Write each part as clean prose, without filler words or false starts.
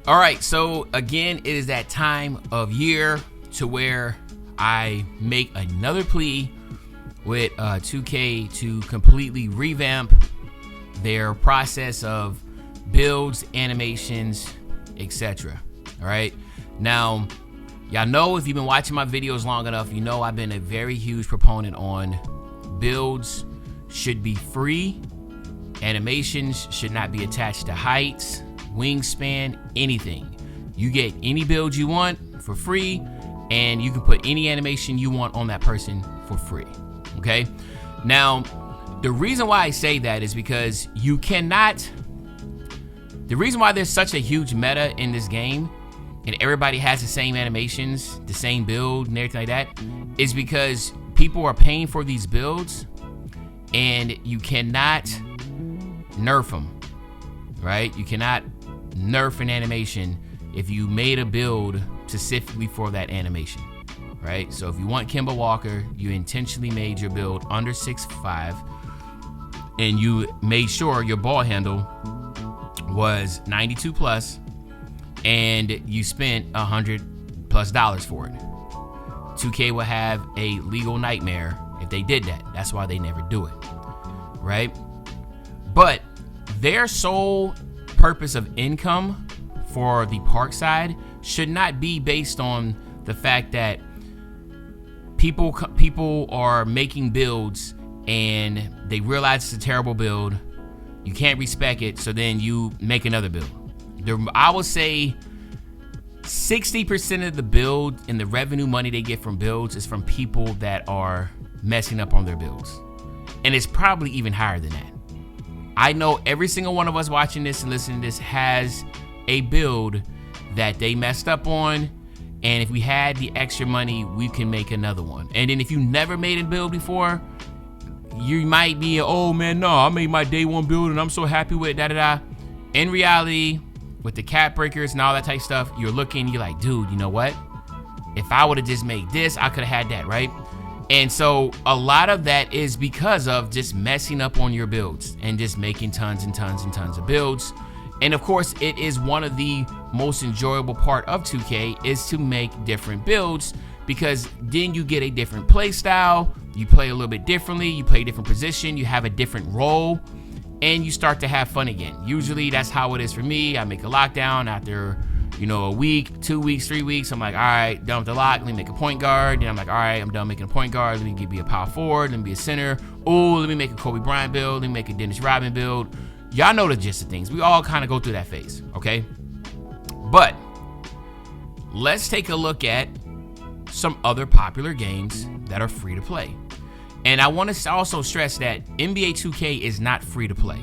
All right, so again, it is that time of year to where I make another plea with 2K to completely revamp their process of builds, animations, etc. All right, now y'all know, if you've been watching my videos long enough, you know I've been a very huge proponent on builds should be free, animations should not be attached to heights, wingspan, anything. You get any build you want for free, and you can put any animation you want on that person for free. Okay, now the reason why I say that is because you cannot, the reason why there's such a huge meta in this game and everybody has the same animations, the same build and everything like that, is because people are paying for these builds and you cannot nerf them, right? You cannot nerf an animation if you made a build specifically for that animation, right? So if you want Kemba Walker, you intentionally made your build under 6'5", and you made sure your ball handle was 92 plus, and you spent $100+ for it. 2K will have a legal nightmare if they did that. That's why they never do it, right? But their sole purpose of income for the park side should not be based on the fact that people are making builds and they realize it's a terrible build, you can't respec it, so then you make another build. I will say 60% of the build and the revenue money they get from builds is from people that are messing up on their builds, and it's probably even higher than that. I know every single one of us watching this and listening to this has a build that they messed up on, and if we had the extra money, we can make another one. And then if you never made a build before, you might be, oh man, no, I made my day one build and I'm so happy with it, In reality, with the cap breakers and all that type of stuff, you're looking, you're like, dude, you know what? If I would have just made this, I could have had that, right? And so a lot of that is because of just messing up on your builds and just making tons and tons and tons of builds. And of course, it is one of the most enjoyable part of 2K is to make different builds, because then you get a different play style, you play a little bit differently, you play a different position, you have a different role, and you start to have fun again. Usually that's how it is for me. I make a lockdown after, a week, 2 weeks, 3 weeks. I'm like, all right, done with the lock, let me make a point guard. Then I'm like, all right, I'm done making a point guard. Let me give me a power forward, let me be a center. Oh, let me make a Kobe Bryant build, let me make a Dennis Rodman build. Y'all know the gist of things. We all kind of go through that phase, okay? But let's take a look at some other popular games that are free to play. And I want to also stress that NBA 2K is not free to play.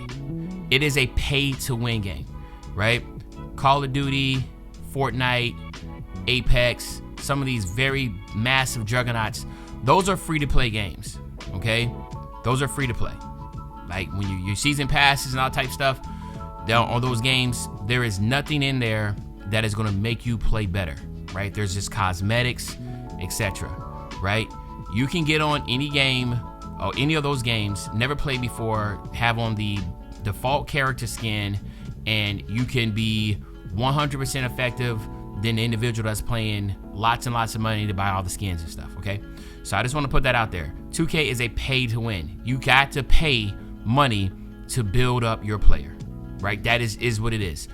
It is a pay to win game, right? Call of Duty, Fortnite, Apex, some of these very massive juggernauts, those are free to play games, okay? Those are free to play. Like when your season passes and all type stuff, on those games, there is nothing in there that is going to make you play better, right? There's just cosmetics, etc., right? You can get on any game or any of those games, never played before, have on the default character skin, and you can be 100% effective than the individual that's playing lots and lots of money to buy all the skins and stuff, okay? So I just want to put that out there. 2K is a pay to win. You got to pay money to build up your player, right? That is what it is.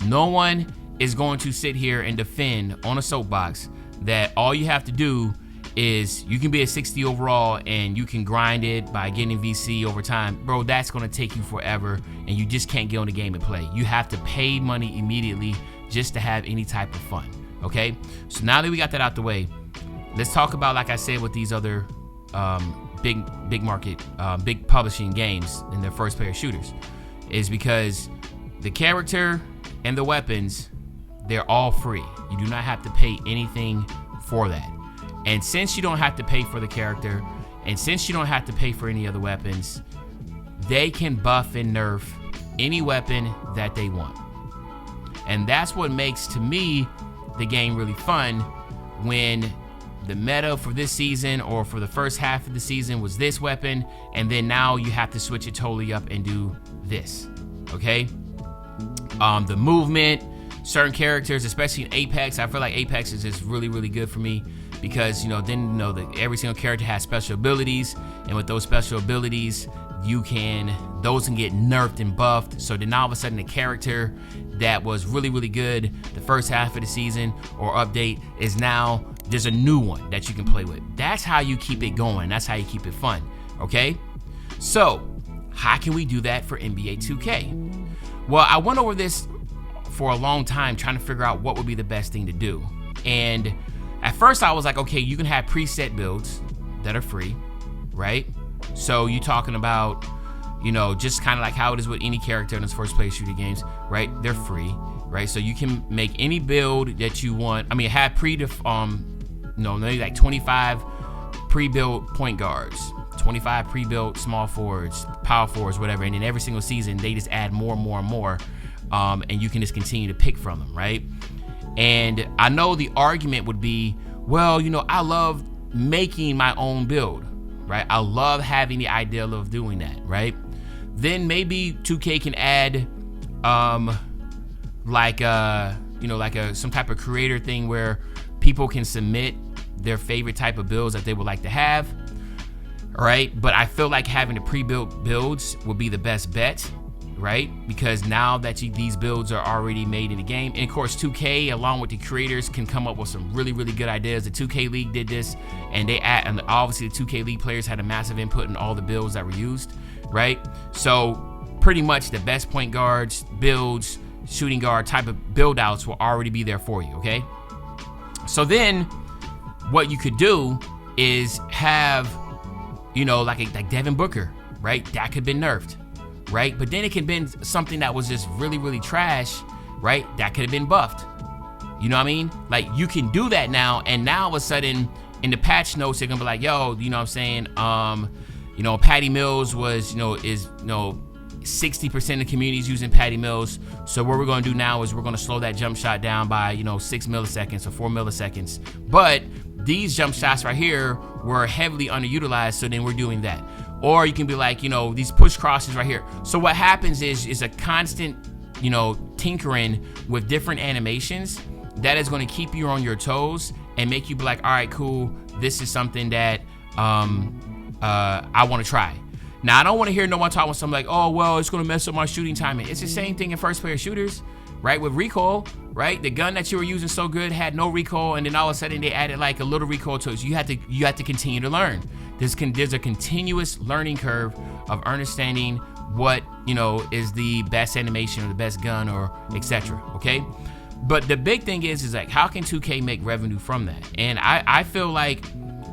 No one is going to sit here and defend on a soapbox that all you have to do is you can be a 60 overall and you can grind it by getting VC over time. Bro, that's going to take you forever, and you just can't get on the game and play. You have to pay money immediately just to have any type of fun, okay? So now that we got that out the way, let's talk about, like I said, with these other big market, big publishing games in their first player shooters, is because the character and the weapons, they're all free. You do not have to pay anything for that. And since you don't have to pay for the character, and since you don't have to pay for any other weapons, they can buff and nerf any weapon that they want. And that's what makes, to me, the game really fun, when the meta for this season or for the first half of the season was this weapon, and then now you have to switch it totally up and do this, okay? The movement, certain characters, especially in Apex. I feel like Apex is just really, really good for me because, then, that every single character has special abilities, and with those special abilities, those can get nerfed and buffed. So then all of a sudden the character that was really, really good the first half of the season or update is now, there's a new one that you can play with. That's how you keep it going. That's how you keep it fun, okay? So how can we do that for NBA 2K? Well, I went over this for a long time trying to figure out what would be the best thing to do. And at first I was like, okay, you can have preset builds that are free, right? So you're talking about, just kind of like how it is with any character in those first-player shooter games, right? They're free, right? So you can make any build that you want. I mean, have maybe like 25 pre-built point guards, 25 pre-built small forwards, power forwards, whatever. And then every single season, they just add more and more and more, and you can just continue to pick from them, right? And I know the argument would be, well, I love making my own build, right? I love having the idea of doing that, right? Then maybe 2K can add some type of creator thing where people can submit their favorite type of builds that they would like to have, right? But I feel like having the pre-built builds would be the best bet, right? Because now that these builds are already made in the game, and of course 2K along with the creators can come up with some really, really good ideas. The 2K League did this, and and obviously the 2K League players had a massive input in all the builds that were used, right? So pretty much the best point guards, builds, shooting guard type of build outs will already be there for you, okay? So then what you could do is have, like Devin Booker, right? That could have been nerfed, right? But then it could have been something that was just really, really trash, right? That could have been buffed. You know what I mean? Like, you can do that now, and now all of a sudden in the patch notes, they're gonna be like, yo, you know what I'm saying? Patty Mills was, 60% of the community is using Patty Mills. So what we're gonna do now is we're gonna slow that jump shot down by, 6 milliseconds or 4 milliseconds. But these jump shots right here were heavily underutilized, so then we're doing that. Or you can be like, these push crosses right here. So what happens is a constant, tinkering with different animations that is going to keep you on your toes and make you be like, all right, cool, this is something that I want to try. Now, I don't want to hear no one talk with something like, oh, well, it's going to mess up my shooting timing. It's the same thing in first-player shooters, right? With recoil, right? The gun that you were using so good had no recoil, and then all of a sudden they added like a little recoil to it. So you have to continue to learn. There's a continuous learning curve of understanding what, is the best animation or the best gun or etc. Okay? But the big thing is like, how can 2K make revenue from that? And I feel like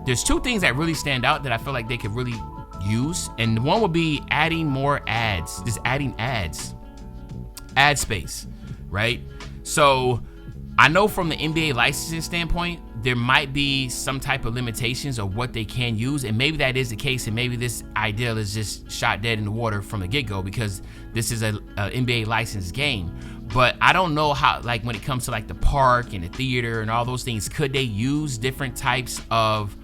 there's two things that really stand out that I feel like they could really use. And one would be adding more ads, just adding ads, ad space, right? So I know from the NBA licensing standpoint, there might be some type of limitations of what they can use, and maybe that is the case, and maybe this idea is just shot dead in the water from the get-go because this is a NBA licensed game. But I don't know how, like, when it comes to like the park and the theater and all those things, could they use different types of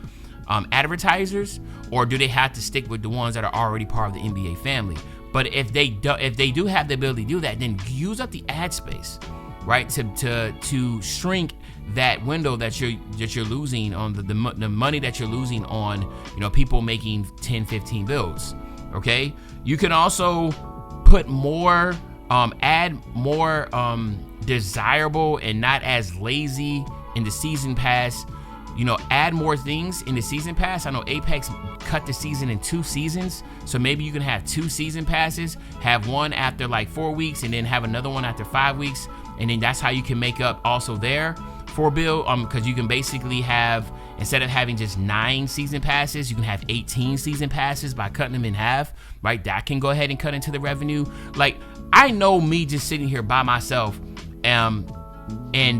advertisers, or do they have to stick with the ones that are already part of the NBA family? But if they do have the ability to do that, then use up the ad space, right? To shrink that window that you're losing on the money that you're losing on, people making 10, 15 builds. Okay, you can also put more, add more desirable and not as lazy in the season pass. Add more things in the season pass. I know Apex cut the season in 2 seasons, so maybe you can have 2 season passes, have one after like 4 weeks, and then have another one after 5 weeks, and then that's how you can make up also there for build, because you can basically have, instead of having just 9 season passes, you can have 18 season passes by cutting them in half, right? That can go ahead and cut into the revenue. Like, I know me just sitting here by myself, and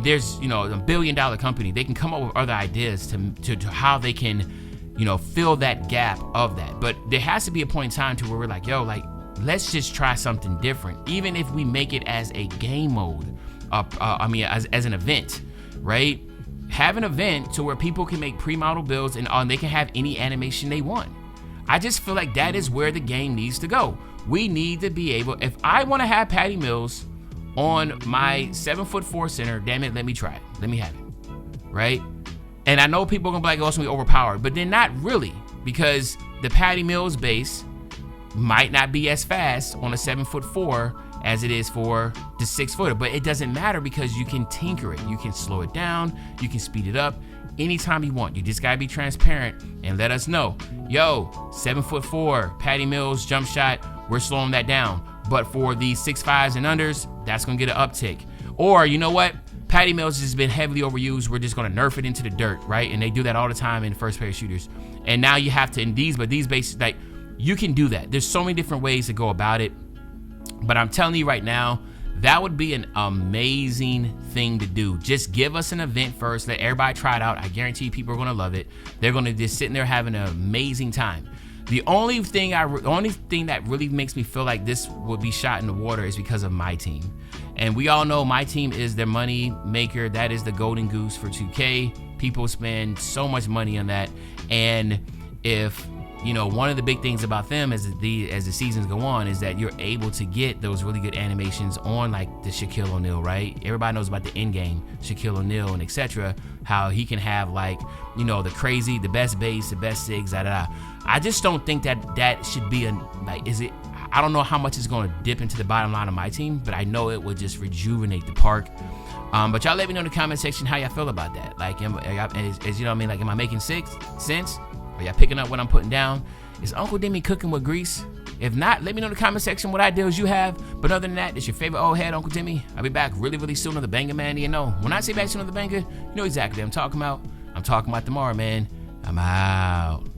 there's, a $1 billion company, they can come up with other ideas to how they can, fill that gap of that. But there has to be a point in time to where we're like, yo, like, let's just try something different, even if we make it as a game mode, as an event, right? Have an event to where people can make pre-model builds and they can have any animation they want. I just feel like that is where the game needs to go. We need to be able, if I want to have Patty Mills on my 7'4" center, damn it, let me try it. Let me have it. Right? And I know people are gonna be like, oh, it's gonna be overpowered, but they're not really, because the Patty Mills base might not be as fast on a 7'4" as it is for the 6-footer, but it doesn't matter because you can tinker it. You can slow it down, you can speed it up anytime you want. You just gotta be transparent and let us know, yo, 7'4" Patty Mills jump shot, we're slowing that down. But for the 6'5s and unders, that's gonna get an uptick. Or you know what? Patty Mills has been heavily overused. We're just gonna nerf it into the dirt, right? And they do that all the time in first pair shooters. And now you have to, in these bases, like, you can do that. There's so many different ways to go about it. But I'm telling you right now, that would be an amazing thing to do. Just give us an event first. Let everybody try it out. I guarantee you people are gonna love it. They're gonna just sit in there having an amazing time. The only thing that really makes me feel like this will be shot in the water is because of MyTeam. And we all know MyTeam is their money maker. That is the golden goose for 2K. People spend so much money on that. And if, you know, one of the big things about them as the seasons go on is that you're able to get those really good animations on, like the Shaquille O'Neal, right? Everybody knows about the end game, Shaquille O'Neal and etc. How he can have, like, you know, the best base, the best SIGs, I just don't think that should be I don't know how much it's going to dip into the bottom line of MyTeam, but I know it would just rejuvenate the park. But y'all let me know in the comment section how y'all feel about that. Like, you know what I mean? Like, am I making sense? Are y'all picking up what I'm putting down? Is Uncle Demi cooking with grease? If not, let me know in the comment section what ideas you have. But other than that, it's your favorite old head, Uncle Demi. I'll be back really, really soon on the Banger, man. You know, when I say back soon on the Banger, you know exactly what I'm talking about. I'm talking about tomorrow, man. I'm out.